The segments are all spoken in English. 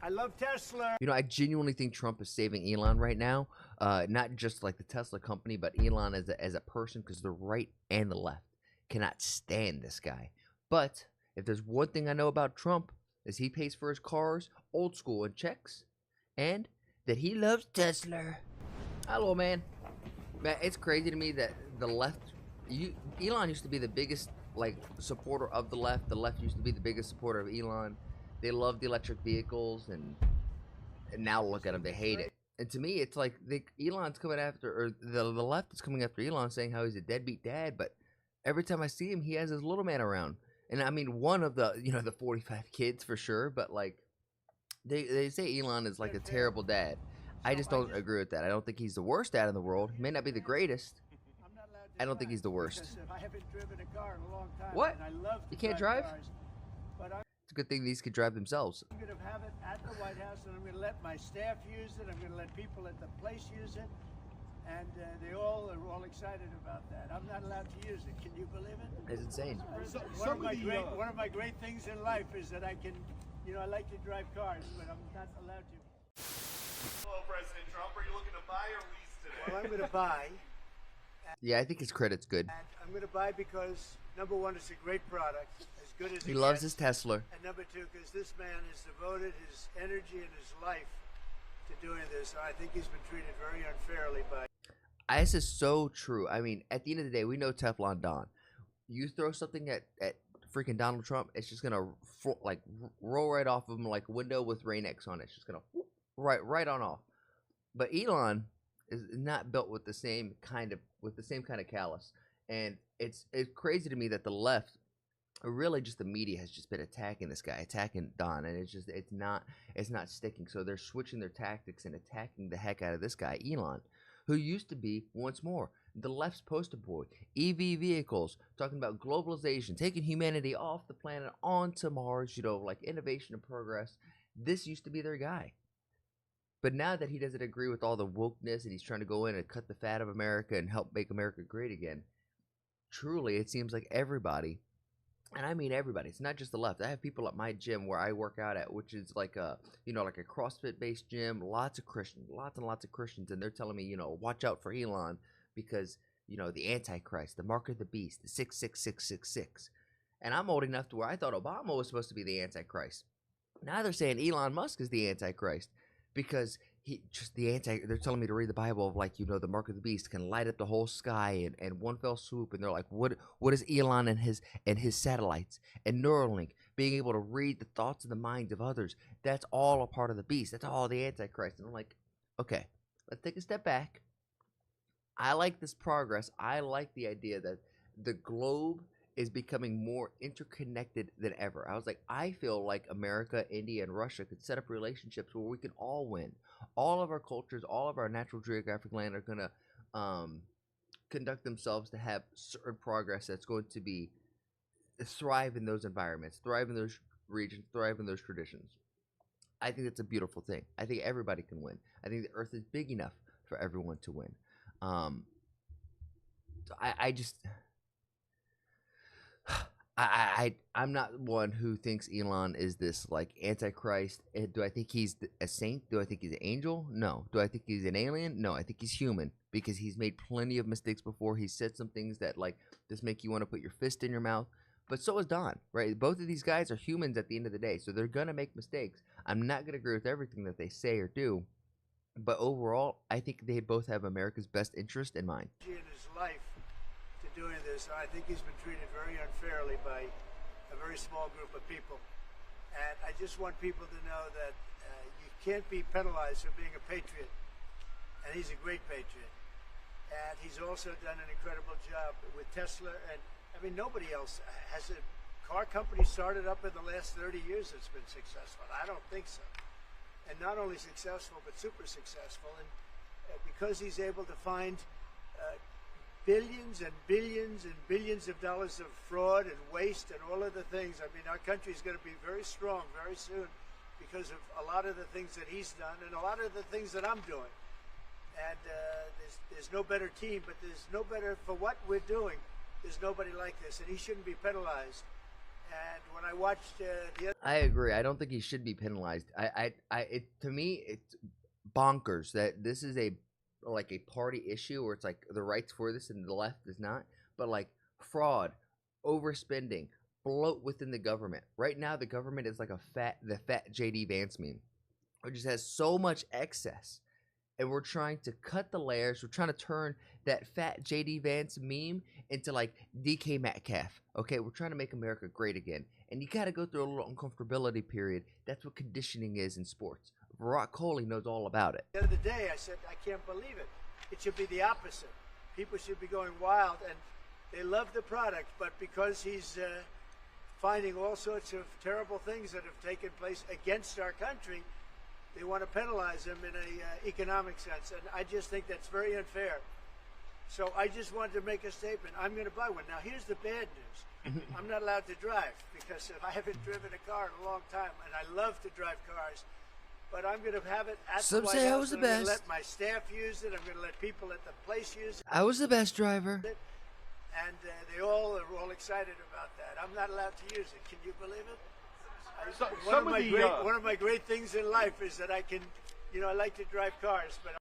I love Tesla. You know, I genuinely think Trump is saving Elon right now. Not just like the Tesla company, but Elon as a person, because the right and the left cannot stand this guy. But if there's one thing I know about Trump, is he pays for his cars old school in checks, and that he loves Tesla. Hello, man. Man, it's crazy to me that the left, Elon used to be the biggest like supporter of the left. The left used to be the biggest supporter of Elon. They love the electric vehicles, and now look at them, they hate it. And to me, it's like Elon's coming after, or the left is coming after Elon, saying how he's a deadbeat dad. But every time I see him, he has his little man around. And I mean, one of the, the 45 kids for sure. But like, they say Elon is like a terrible dad. I just don't agree with that. I don't think he's the worst dad in the world. He may not be the greatest. I don't think he's the worst. I haven't driven a car in a long time. What? And I love You can't drive? cars, but It's a good thing these could drive themselves. I'm going to have it at the White House, and I'm going to let my staff use it. I'm going to let people at the place use it, and they all are all excited about that. I'm not allowed to use it. Can you believe it? It's insane. One of my great things in life is that I can, I like to drive cars, but I'm not allowed to. Hello, President Trump. Are you looking to buy or lease today? Well, I'm going to buy. Yeah, I think his credit's good. And I'm going to buy because, number one, it's a great product, as good as He loves his gets. Tesla. And number two, because this man has devoted his energy and his life to doing this. I think he's been treated very unfairly by. This is so true. I mean, at the end of the day, we know Teflon Don. You throw something at freaking Donald Trump, it's just gonna roll right off of him like a window with Rain-X on it. It's just gonna right on off. But Elon is not built with the same kind of callus, and it's crazy to me that the left, really just the media, has just been attacking this guy, attacking Don, and it's not sticking. So they're switching their tactics and attacking the heck out of this guy Elon, who used to be, once more, the left's poster boy. EV vehicles, talking about globalization, taking humanity off the planet onto Mars, like innovation and progress. This used to be their guy. But now that he doesn't agree with all the wokeness and he's trying to go in and cut the fat of America and help make America great again, truly it seems like everybody, and I mean everybody, it's not just the left. I have people at my gym where I work out at, which is like a CrossFit based gym, lots and lots of Christians, and they're telling me, watch out for Elon because, the Antichrist, the mark of the beast, the 66666. And I'm old enough to where I thought Obama was supposed to be the Antichrist. Now they're saying Elon Musk is the Antichrist. Because they're telling me to read the Bible of the mark of the beast can light up the whole sky and one fell swoop, and they're like, what is Elon and his satellites and Neuralink being able to read the thoughts and the minds of others? That's all a part of the beast. That's all the Antichrist. And I'm like, okay, let's take a step back. I like this progress. I like the idea that the globe is becoming more interconnected than ever. I was like, I feel like America, India, and Russia could set up relationships where we can all win. All of our cultures, all of our natural geographic land are going to conduct themselves to have certain progress that's going to be thrive in those environments, thrive in those regions, thrive in those traditions. I think that's a beautiful thing. I think everybody can win. I think the earth is big enough for everyone to win. I'm not one who thinks Elon is this Antichrist. Do I think he's a saint? Do I think he's an angel? No. Do I think he's an alien? No. I think he's human because he's made plenty of mistakes before. He said some things that just make you want to put your fist in your mouth. But so is Don, right? Both of these guys are humans at the end of the day, so they're gonna make mistakes. I'm not gonna agree with everything that they say or do, but overall, I think they both have America's best interest in mind. In his life to doing this, I think he's been treated very unfairly by a very small group of people. And I just want people to know that you can't be penalized for being a patriot. And he's a great patriot. And he's also done an incredible job with Tesla. And I mean, nobody else has a car company started up in the last 30 years that's been successful. I don't think so. And not only successful, but super successful. And because he's able to find billions and billions and billions of dollars of fraud and waste and all of the things. I mean, our country is going to be very strong very soon because of a lot of the things that he's done and a lot of the things that I'm doing. And there's no better team, but there's no better for what we're doing. There's nobody like this, and he shouldn't be penalized And when I watched the other I agree. I don't think he should be penalized. To me, it's bonkers that this is a like a party issue where it's like the right's for this and the left is not. But like fraud, overspending, bloat within the government. Right now, the government is like the fat JD Vance meme, which just has so much excess, and we're trying to cut the layers. We're trying to turn that fat JD Vance meme into like DK Metcalf. Okay, we're trying to make America great again, and you got to go through a little uncomfortability period. That's what conditioning is in sports. Virat Kohli knows all about it. the other day, I said, I can't believe it. It should be the opposite. People should be going wild, and they love the product, but because he's finding all sorts of terrible things that have taken place against our country, they want to penalize him in a economic sense, and I just think that's very unfair. So I just wanted to make a statement. I'm going to buy one. Now, here's the bad news. I'm not allowed to drive because I haven't driven a car in a long time, and I love to drive cars. But I'm going to have it at Some the White say I House, was the and I'm going to best. let my staff use it. I'm going to let people at the place use it. I was the best driver. And they all are all excited about that. I'm not allowed to use it. Can you believe it? One of my great things in life is that I can, I like to drive cars, but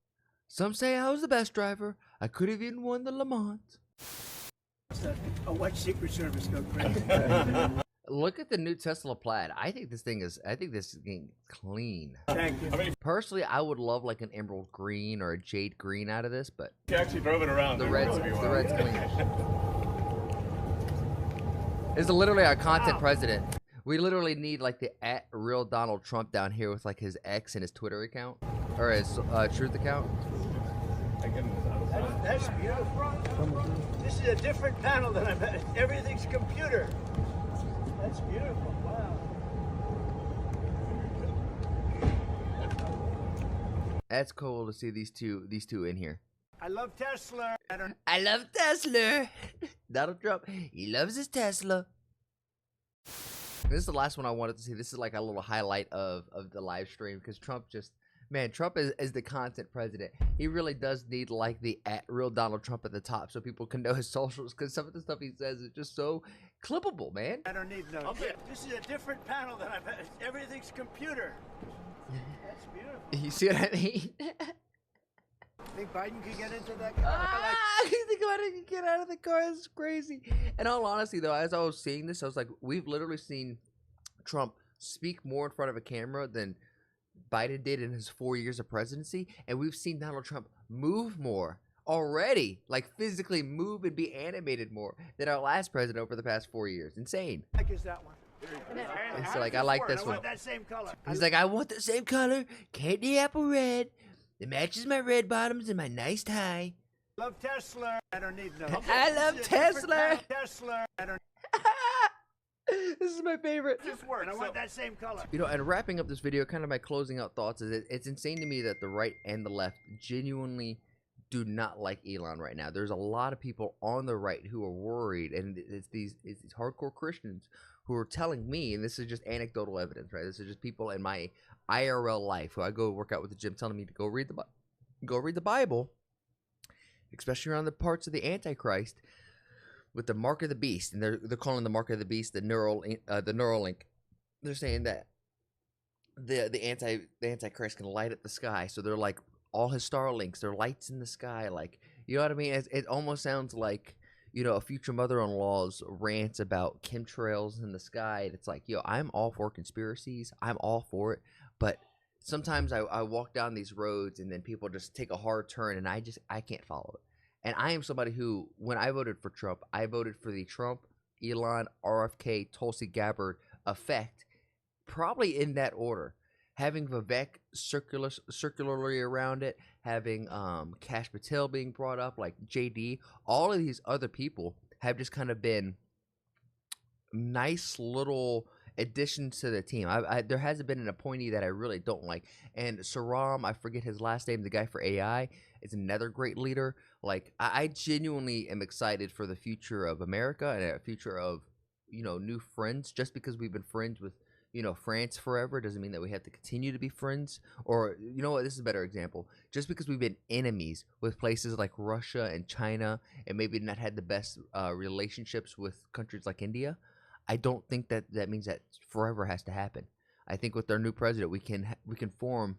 Some say I was the best driver. I could have even won the Le Mans. I'll watch Secret Service go crazy. Look at the new Tesla Plaid. I think this is getting clean. Thank you. Personally, I would love like an emerald green or a jade green out of this, but You actually drove it around. the red's clean. This is literally our content president. We literally need like the @real Donald Trump down here with like his X and his Twitter account or his Truth account. That's beautiful. This is a different panel than I've had. Everything's computer. That's beautiful. Wow. That's cool to see these two in here. I love Tesla. I love Tesla. Donald Trump, he loves his Tesla. This is the last one I wanted to see. This is like a little highlight of the live stream because Trump Trump is the content president. He really does need like the @real Donald Trump at the top so people can know his socials because some of the stuff he says is just so clippable, man. I don't need no. This is a different panel than I've had. Everything's computer. That's beautiful. You see what I mean? Think Biden could get into that car? You think about it, you get out of the car. It's crazy. In all honesty, though, as I was seeing this, I was like, we've literally seen Trump speak more in front of a camera than Biden did in his 4 years of presidency, and we've seen Donald Trump move more already, like physically move and be animated more than our last president over the past 4 years. Insane. Like is that one? And so, like, I like this I one. want that same color. He's like, I want the same color, candy apple red. It matches my red bottoms and my nice tie. Love Tesla. I don't need no. I love Tesla. Tesla. I don't. This is my favorite. Just works. And I want that same color. And wrapping up this video, kind of my closing out thoughts is it's insane to me that the right and the left genuinely do not like Elon right now. There's a lot of people on the right who are worried, and it's these hardcore Christians who are telling me, and this is just anecdotal evidence, right? This is just people in my IRL life who I go work out with the gym telling me to go read the Bible, especially around the parts of the Antichrist with the mark of the beast, and they're calling the mark of the beast the Neuralink. They're saying that the Antichrist can light up the sky, so they're like all his Starlinks, they're lights in the sky, like, you know what I mean? It almost sounds like, a future mother-in-law's rants about chemtrails in the sky. And it's like, I'm all for conspiracies, I'm all for it, but sometimes I walk down these roads and then people just take a hard turn and I can't follow it. And I am somebody who, when I voted for Trump, I voted for the Trump, Elon, RFK, Tulsi Gabbard effect, probably in that order. Having Vivek circularly around it, having Kash Patel being brought up, like JD, all of these other people have just kind of been nice little additions to the team. There hasn't been an appointee that I really don't like. And Saram, I forget his last name, the guy for AI, is another great leader. Like, I genuinely am excited for the future of America and a future of, new friends. Just because we've been friends with, France forever doesn't mean that we have to continue to be friends. Or, you know what, this is a better example. Just because we've been enemies with places like Russia and China and maybe not had the best relationships with countries like India, I don't think that that means that forever has to happen. I think with our new president, we can form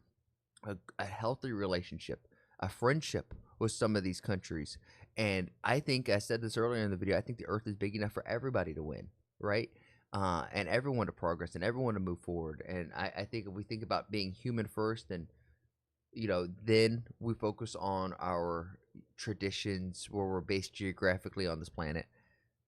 a healthy relationship, a friendship with some of these countries. And I think I said this earlier in the video. I think the Earth is big enough for everybody to win, right? And everyone to progress and everyone to move forward. And I think if we think about being human first, and then we focus on our traditions where we're based geographically on this planet.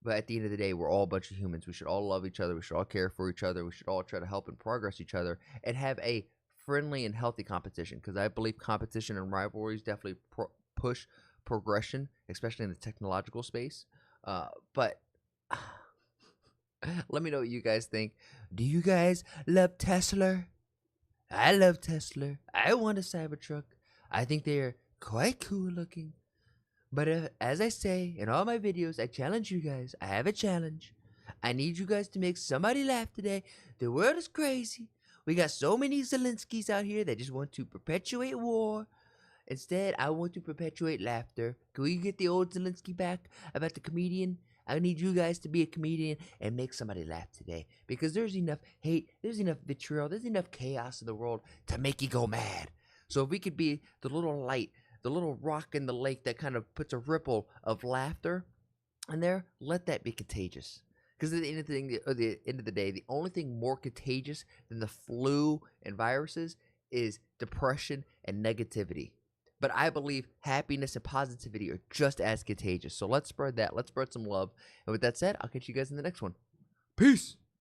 But at the end of the day, we're all a bunch of humans. We should all love each other. We should all care for each other. We should all try to help and progress each other and have a friendly and healthy competition. Because I believe competition and rivalries definitely push progression, especially in the technological space. But let me know what you guys think. Do you guys love Tesla? I love Tesla. I want a Cybertruck. I think they are quite cool looking. But as I say in all my videos, I challenge you guys. I have a challenge. I need you guys to make somebody laugh today. The world is crazy. We got so many Zelenskys out here that just want to perpetuate war. Instead, I want to perpetuate laughter. Can we get the old Zelensky back about the comedian? I need you guys to be a comedian and make somebody laugh today. Because there's enough hate, there's enough vitriol, there's enough chaos in the world to make you go mad. So if we could be the little light, the little rock in the lake that kind of puts a ripple of laughter in there, let that be contagious. Because at the end of the day, the only thing more contagious than the flu and viruses is depression and negativity. But I believe happiness and positivity are just as contagious. So let's spread that. Let's spread some love. And with that said, I'll catch you guys in the next one. Peace.